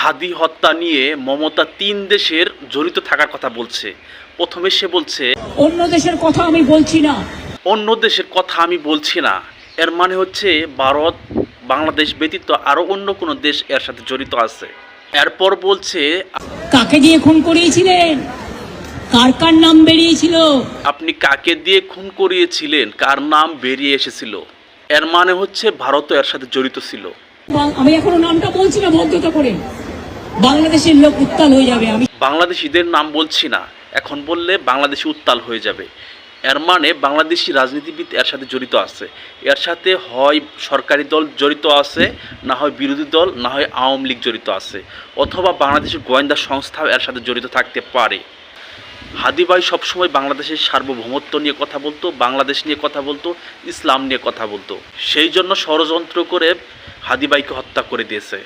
হাদি হত্যা নিয়ে মমতা ৩ দেশের জড়িত থাকার কথা বলছে। প্রথমে সে বলছে অন্য দেশের কথা আমি বলছি না। অন্য দেশের কথা আমি বলছি না, এর মানে হচ্ছে ভারত বাংলাদেশ ব্যতীত আরও অন্য কোনো দেশ এর সাথে জড়িত আছে। এরপর বলছে কাকে দিয়ে খুন করিয়েছিলেন, কার কার নাম বেরিয়েছিল, আপনি কাকে দিয়ে খুন করিয়েছিলেন, কার নাম বেরিয়ে এসেছিল। এর মানে হচ্ছে ভারতও এর সাথে জড়িত ছিল। আমি এখনো নামটা বলছি না ভদ্রতা করে, বাংলাদেশের লোক উত্তাল হয়ে যাবে। আমি বাংলাদেশিদের নাম বলছি না, এখন বললে বাংলাদেশি উত্তাল হয়ে যাবে। এর মানে বাংলাদেশি রাজনীতিবিদ এর সাথে জড়িত আছে। এর সাথে হয় সরকারি দল জড়িত আছে, না হয় বিরোধী দল, না হয় আওয়ামী লীগ জড়িত আছে, অথবা বাংলাদেশের গোয়েন্দা সংস্থাও এর সাথে জড়িত থাকতে পারে। হাদি ভাই সবসময় বাংলাদেশের সার্বভৌমত্ব নিয়ে কথা বলতো, বাংলাদেশ নিয়ে কথা বলতো, ইসলাম নিয়ে কথা বলতো। সেই জন্য ষড়যন্ত্র করে হাদি ভাইকে হত্যা করে দিয়েছে।